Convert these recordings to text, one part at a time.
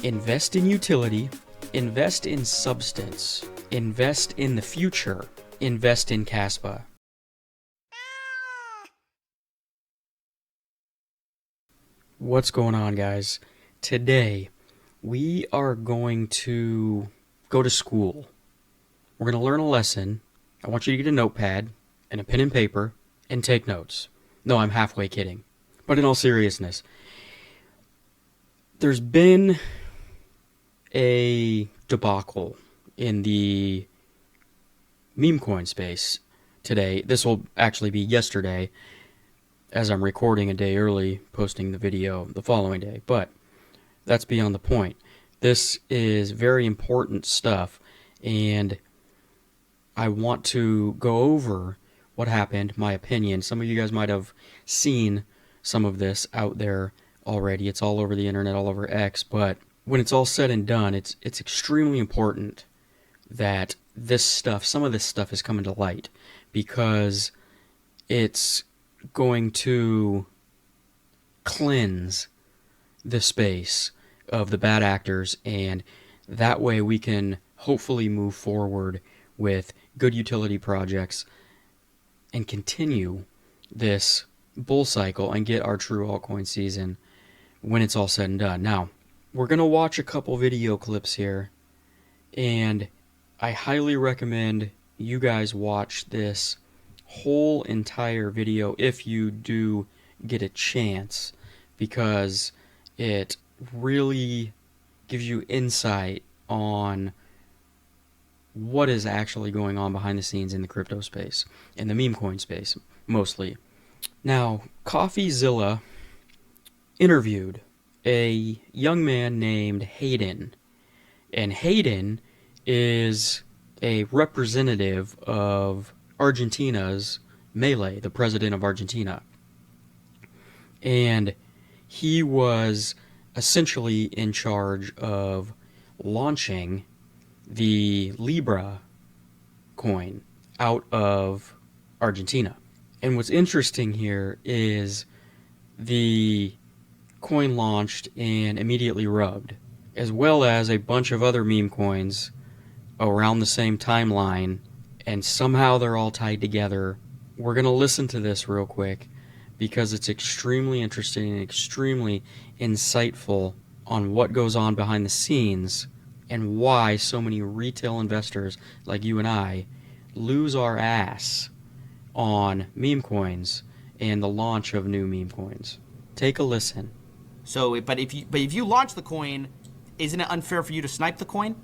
Invest in utility, invest in substance, invest in the future, invest in KASPA. What's going on, guys? Today, we are going to go to school. We're going to learn a lesson. I want you to get a notepad and a pen and paper and take notes. No, I'm halfway kidding. But in all seriousness, there's been a debacle in the meme coin space today. This will actually be yesterday, as I'm recording a day early, posting the video the following day. But that's beyond the point. This is very important stuff, and I want to go over what happened, my opinion. Some of you guys might have seen some of this out there already. It's all over the internet, all over X, but when it's all said and done, it's extremely important that this stuff, some of this stuff is coming to light, because it's going to cleanse the space of the bad actors, and that way we can hopefully move forward with good utility projects and continue this bull cycle and get our true altcoin season when it's all said and done. Now, we're going to watch a couple video clips here, and I highly recommend you guys watch this whole entire video if you do get a chance, because it really gives you insight on what is actually going on behind the scenes in the crypto space, in the meme coin space, mostly. Now, CoffeeZilla interviewed a young man named Hayden, and Hayden is a representative of Argentina's Milei, the president of Argentina. And he was essentially in charge of launching the Libra coin out of Argentina. And what's interesting here is the coin launched and immediately rubbed, as well as a bunch of other meme coins around the same timeline, and somehow they're all tied together. We're going to listen to this real quick because it's extremely interesting and extremely insightful on what goes on behind the scenes and why so many retail investors like you and I lose our ass on meme coins and the launch of new meme coins. Take a listen. So, but if you launch the coin, isn't it unfair for you to snipe the coin?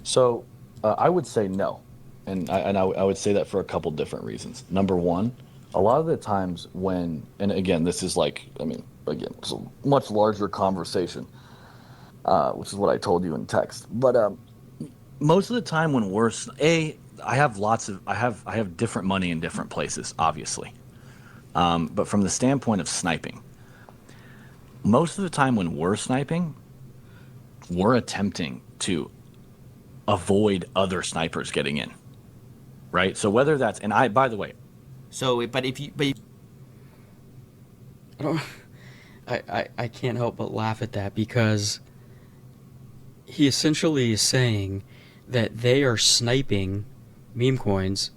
So, I would say no, and I would say that for a couple different reasons. Number one, a lot of the times when, and again, this is like, I mean, again, it's a much larger conversation, which is what I told you in text. But most of the time when I have different money in different places, obviously. But from the standpoint of sniping, most of the time when we're sniping, we're attempting to avoid other snipers getting in, right? So whether that's, and by the way. So, but if you I can't help but laugh at that, because he essentially is saying that they are sniping meme coins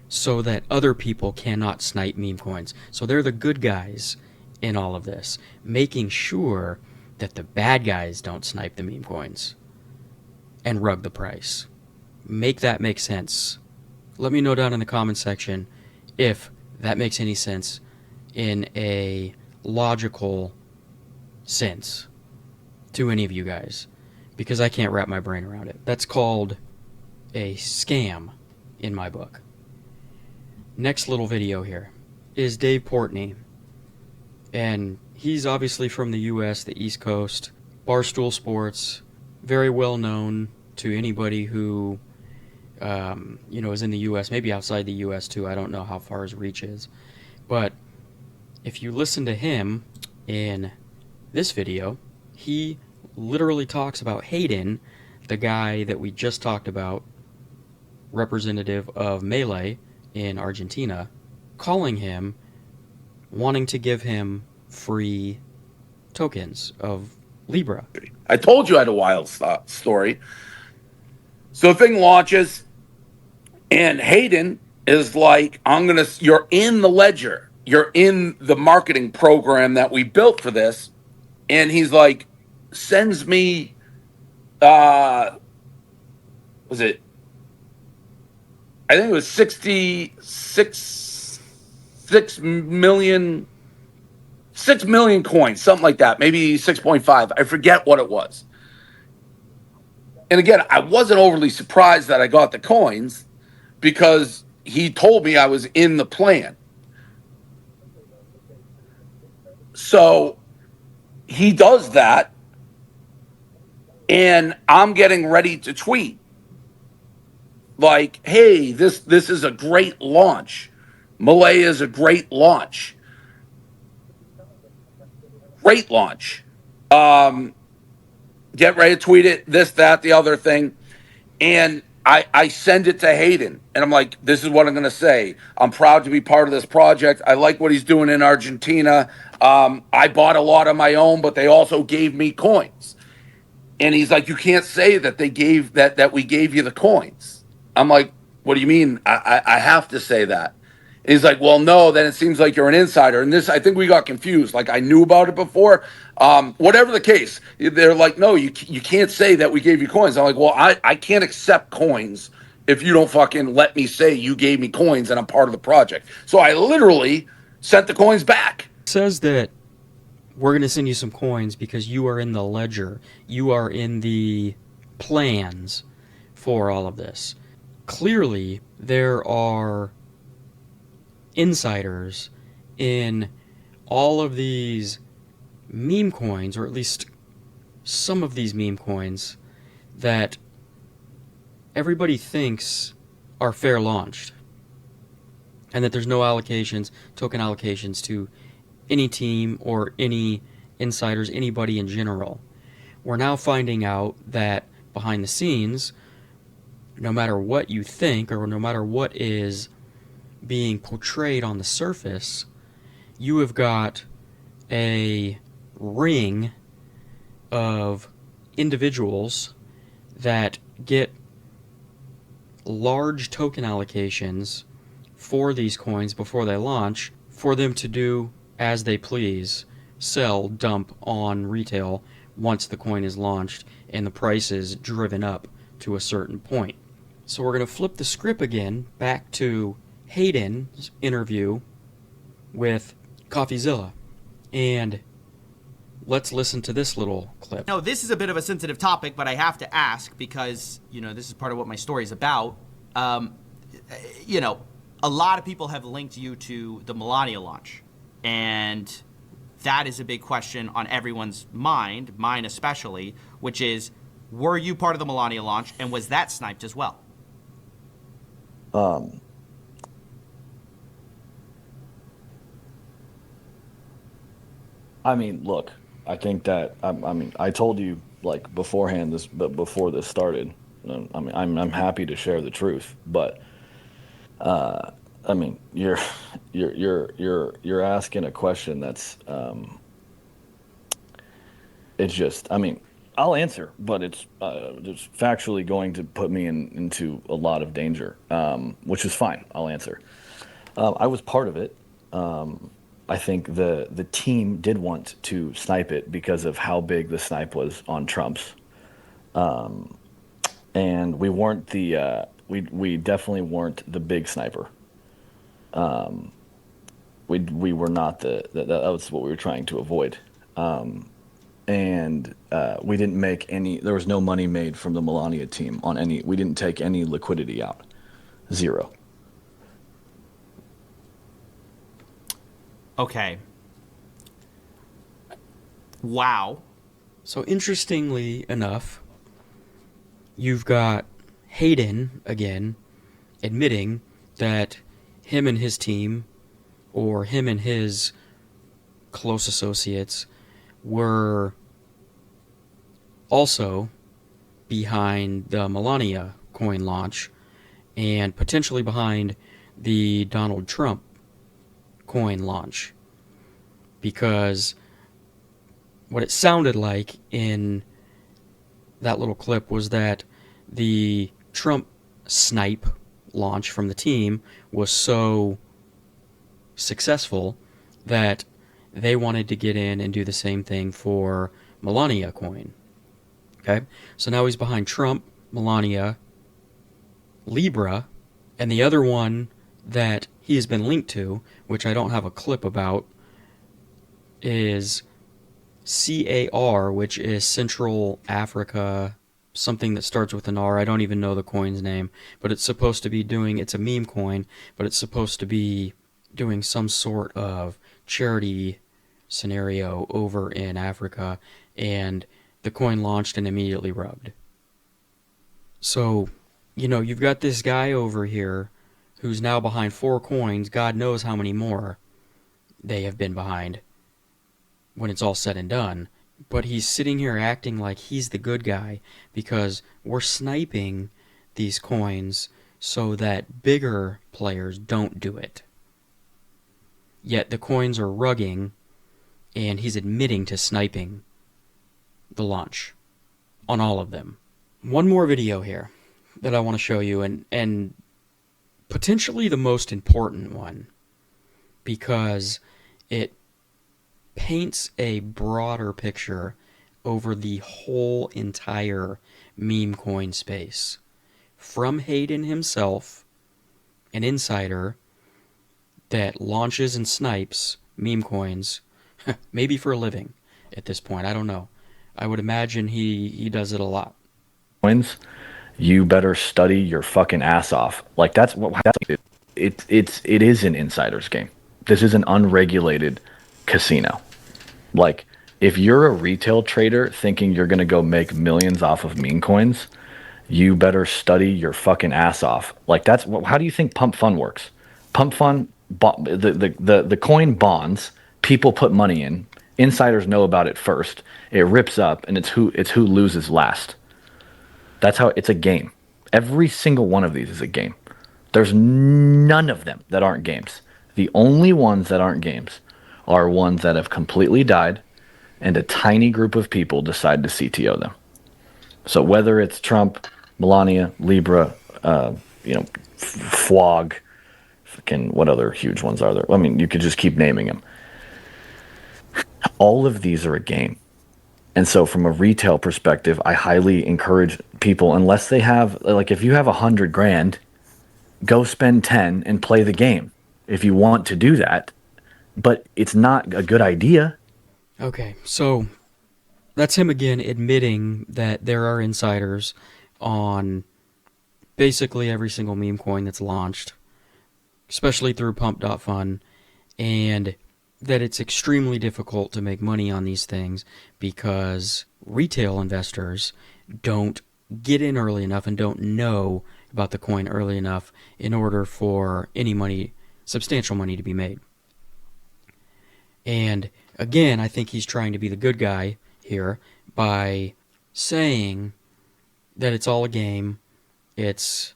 so that other people cannot snipe meme coins. So they're the good guys in all of this, making sure that the bad guys don't snipe the meme coins and rug the price. Make that make sense. Let me know down in the comment section if that makes any sense in a logical sense to any of you guys, because I can't wrap my brain around it. That's called a scam in my book. Next little video here is Dave Portnoy, and he's obviously from the US, the East Coast, Barstool Sports, very well known to anybody who is in the US, maybe outside the US too. I don't know how far his reach is. But if you listen to him in this video, he literally talks about Hayden, the guy that we just talked about, representative of Milei in Argentina, calling him, wanting to give him free tokens of Libra. I told you I had a wild story. So the thing launches, and Hayden is like, you're in the ledger. You're in the marketing program that we built for this. And he's like, sends me, was it, I think it was 6 million coins, something like that. Maybe 6.5. I forget what it was. And again, I wasn't overly surprised that I got the coins because he told me I was in the plan. So he does that, and I'm getting ready to tweet like, "Hey, this is a great launch. Malaya is a great launch. Great launch. Um, get ready to tweet it. This, that, the other thing." And I send it to Hayden, and I'm like, this is what I'm going to say. I'm proud to be part of this project. I like what he's doing in Argentina. I bought a lot of my own, but they also gave me coins. And he's like, you can't say that they gave that we gave you the coins. I'm like, what do you mean? I have to say that. And he's like, well, no, then it seems like you're an insider. And this, I think we got confused. Like I knew about it before. Whatever the case, they're like, no, you can't say that we gave you coins. I'm like, well, I can't accept coins if you don't fucking let me say you gave me coins and I'm part of the project. So I literally sent the coins back. Says that we're going to send you some coins because you are in the ledger. You are in the plans for all of this. Clearly, there are insiders in all of these meme coins, or at least some of these meme coins, that everybody thinks are fair launched. And that there's no allocations, token allocations to any team or any insiders, anybody in general. We're now finding out that behind the scenes, no matter what you think or no matter what is being portrayed on the surface, you have got a ring of individuals that get large token allocations for these coins before they launch for them to do as they please, sell, dump on retail once the coin is launched and the price is driven up to a certain point. So we're going to flip the script again back to Hayden's interview with CoffeeZilla. And let's listen to this little clip. No, this is a bit of a sensitive topic, but I have to ask because, this is part of what my story is about. A lot of people have linked you to the Melania launch. And that is a big question on everyone's mind, mine especially, which is, were you part of the Melania launch, and was that sniped as well? I mean, look, I think that I told you like beforehand but before this started. I'm happy to share the truth, but I mean, you're asking a question that's it's just, I'll answer, but it's just factually going to put me into a lot of danger, which is fine. I'll answer. I was part of it. I think the team did want to snipe it because of how big the snipe was on Trump's, and we weren't we definitely weren't the big sniper. We were not that was what we were trying to avoid. And we didn't make any. There was no money made from the Melania team on any. We didn't take any liquidity out. Zero. Okay. Wow. So interestingly enough, you've got Hayden again admitting that him and his team, or him and his close associates, were also behind the Melania coin launch and potentially behind the Donald Trump coin launch, because what it sounded like in that little clip was that the Trump snipe launch from the team was so successful that they wanted to get in and do the same thing for Melania coin. Okay? So now he's behind Trump, Melania, Libra, and the other one that he has been linked to, which I don't have a clip about, is CAR, which is Central Africa, something that starts with an R. I don't even know the coin's name, but it's supposed to be doing, it's a meme coin, but it's supposed to be doing some sort of charity scenario over in Africa, and the coin launched and immediately rubbed. So, you've got this guy over here who's now behind 4 coins. God knows how many more they have been behind when it's all said and done. But he's sitting here acting like he's the good guy because we're sniping these coins so that bigger players don't do it. Yet the coins are rugging, and he's admitting to sniping the launch on all of them. One more video here that I want to show you, and potentially the most important one, because it paints a broader picture over the whole entire meme coin space. From Hayden himself, an insider that launches and snipes meme coins, maybe for a living at this point. I don't know. I would imagine he does it a lot. Coins, you better study your fucking ass off. Like that's it is an insider's game. This is an unregulated casino. Like if you're a retail trader thinking you're going to go make millions off of meme coins, you better study your fucking ass off. Like that's how do you think pump fund works? Pump fund, the coin bonds, people put money in. Insiders know about it first. It rips up, and it's who loses last. That's how it's a game. Every single one of these is a game. There's none of them that aren't games. The only ones that aren't games are ones that have completely died, and a tiny group of people decide to CTO them. So whether it's Trump, Melania, Libra, Flog, fucking what other huge ones are there? I mean, you could just keep naming them. All of these are a game. And so from a retail perspective, I highly encourage people, unless they have, like if you have 100 grand, go spend 10 and play the game if you want to do that. But it's not a good idea. Okay, so that's him again admitting that there are insiders on basically every single meme coin that's launched, especially through pump.fun, and that it's extremely difficult to make money on these things because retail investors don't get in early enough and don't know about the coin early enough in order for any money, substantial money, to be made. And again, I think he's trying to be the good guy here by saying that it's all a game, it's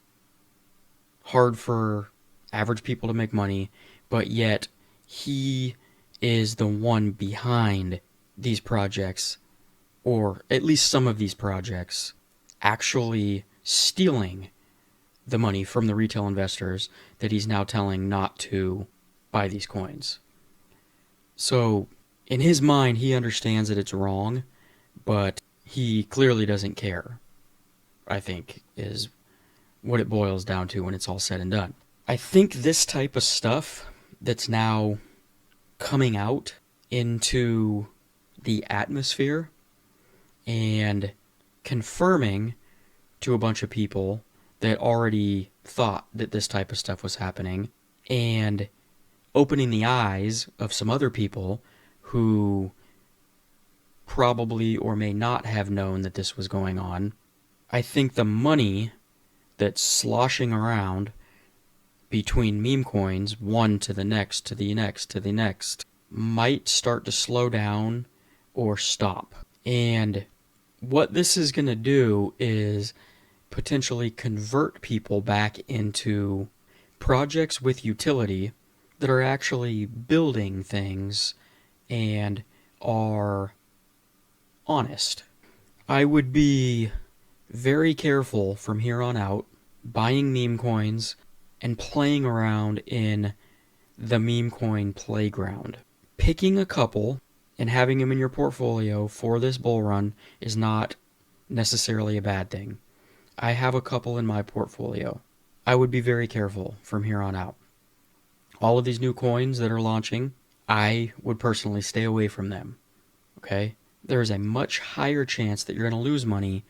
hard for average people to make money, but yet he is the one behind these projects, or at least some of these projects, actually stealing the money from the retail investors that he's now telling not to buy these coins. So, in his mind, he understands that it's wrong, but he clearly doesn't care, I think, is what it boils down to when it's all said and done. I think this type of stuff that's now coming out into the atmosphere and confirming to a bunch of people that already thought that this type of stuff was happening, and opening the eyes of some other people who probably or may not have known that this was going on. I think the money that's sloshing around between meme coins, one to the next, to the next, to the next, might start to slow down or stop. And what this is going to do is potentially convert people back into projects with utility that are actually building things and are honest. I would be very careful from here on out buying meme coins and playing around in the meme coin playground. Picking a couple and having them in your portfolio for this bull run is not necessarily a bad thing. I have a couple in my portfolio. I would be very careful from here on out. All of these new coins that are launching, I would personally stay away from them. Okay? There's a much higher chance that you're going to lose money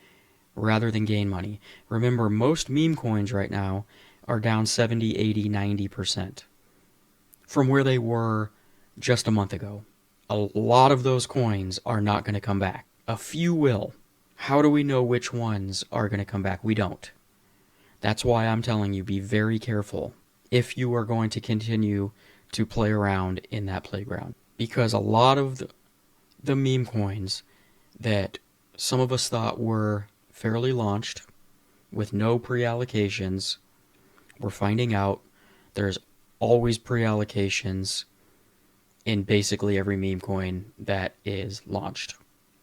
rather than gain money. Remember, most meme coins right now are down 70, 80, 90% from where they were just a month ago. A lot of those coins are not going to come back. A few will. How do we know which ones are going to come back? We don't. That's why I'm telling you, be very careful if you are going to continue to play around in that playground. Because a lot of the meme coins that some of us thought were fairly launched with no pre-allocations, we're finding out there's always pre-allocations in basically every meme coin that is launched.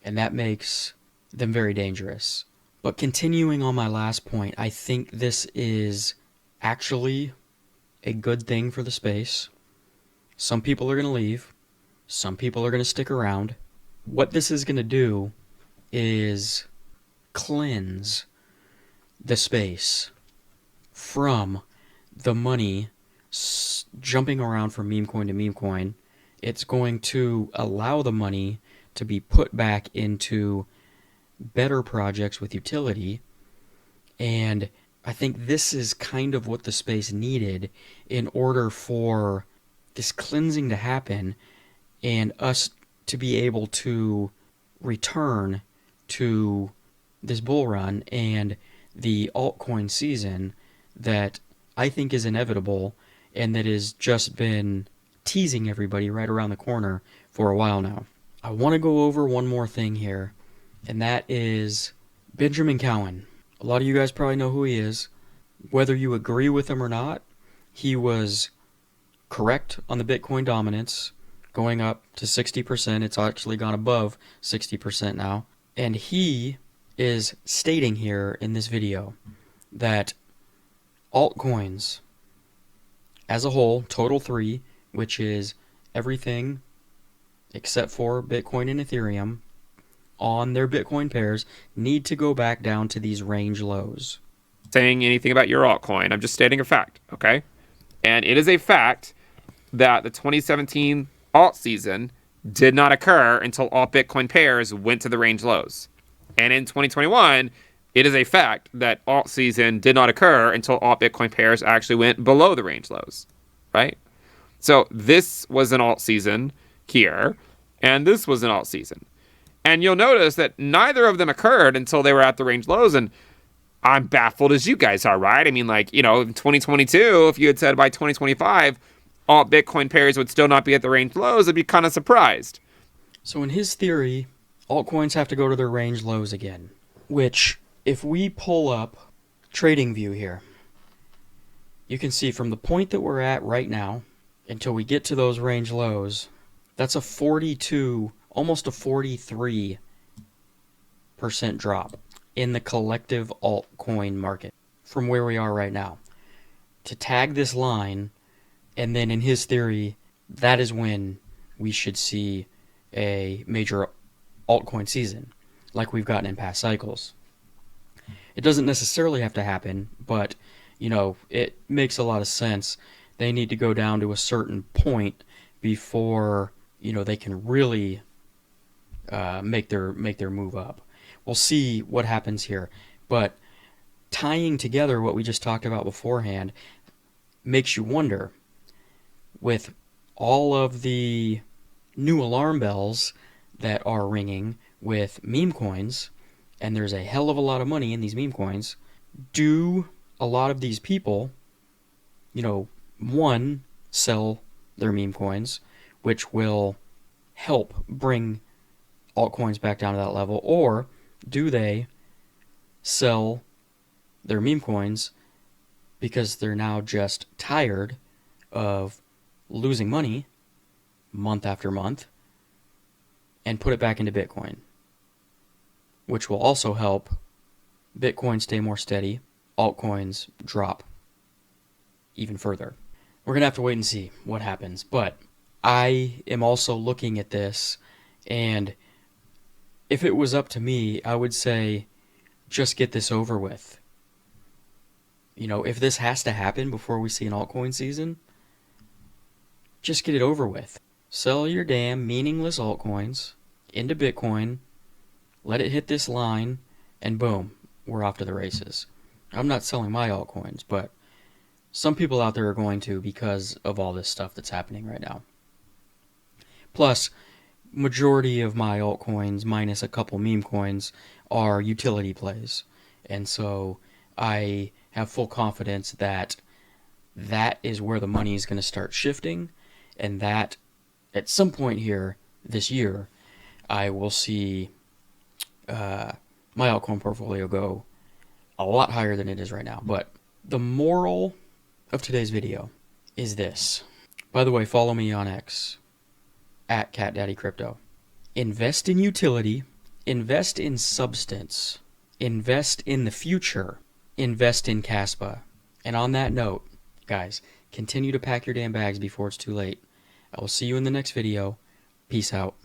And that makes them very dangerous. But continuing on my last point, I think this is actually a good thing for the space. Some people are going to leave. Some people are going to stick around. What this is going to do is cleanse the space from the money jumping around from meme coin to meme coin. It's going to allow the money to be put back into better projects with utility. And I think this is kind of what the space needed in order for this cleansing to happen and us to be able to return to this bull run and the altcoin season that I think is inevitable and that has just been teasing everybody right around the corner for a while now. I want to go over one more thing here, and that is Benjamin Cowen. A lot of you guys probably know who he is. Whether you agree with him or not, he was correct on the Bitcoin dominance, going up to 60%. It's actually gone above 60% now. And he is stating here in this video that altcoins as a whole, total 3, which is everything except for Bitcoin and Ethereum, on their Bitcoin pairs, need to go back down to these range lows. Saying anything about your altcoin. I'm just stating a fact, okay? And it is a fact that the 2017 alt season did not occur until all Bitcoin pairs went to the range lows. And in 2021, it is a fact that alt season did not occur until all Bitcoin pairs actually went below the range lows, right? So this was an alt season here, and this was an alt season. And you'll notice that neither of them occurred until they were at the range lows, and I'm baffled as you guys are, right? I mean, like, you know, in 2022, if you had said by 2025, all Bitcoin pairs would still not be at the range lows, I'd be kind of surprised. So in his theory, altcoins have to go to their range lows again, which if we pull up TradingView here, you can see from the point that we're at right now until we get to those range lows, that's a 42, almost a 43% drop in the collective altcoin market from where we are right now. To tag this line, and then in his theory, that is when we should see a major altcoin season like we've gotten in past cycles. It doesn't necessarily have to happen, but you know, it makes a lot of sense. They need to go down to a certain point before, you know, they can really make their move up. We'll see what happens here, but tying together what we just talked about beforehand makes you wonder, with all of the new alarm bells that are ringing with meme coins, and there's a hell of a lot of money in these meme coins, do a lot of these people, you know, one, sell their meme coins, which will help bring altcoins back down to that level, or do they sell their meme coins because they're now just tired of losing money month after month and put it back into Bitcoin? which will also help Bitcoin stay more steady, altcoins drop even further. We're going to have to wait and see what happens. But I am also looking at this, and if it was up to me, I would say just get this over with. You know, if this has to happen before we see an altcoin season, just get it over with. Sell your damn meaningless altcoins into Bitcoin, let it hit this line, and boom, we're off to the races. I'm not selling my altcoins, but some people out there are going to because of all this stuff that's happening right now. Plus, majority of my altcoins, minus a couple meme coins, are utility plays. And so I have full confidence that that is where the money is going to start shifting, and that at some point here this year, I will see my altcoin portfolio go a lot higher than it is right now. But the moral of today's video is this. By the way, follow me on X at CatDaddyCrypto. Invest in utility, invest in substance, invest in the future, invest in KASPA. And on that note, guys, continue to pack your damn bags before it's too late. I will see you in the next video. Peace out.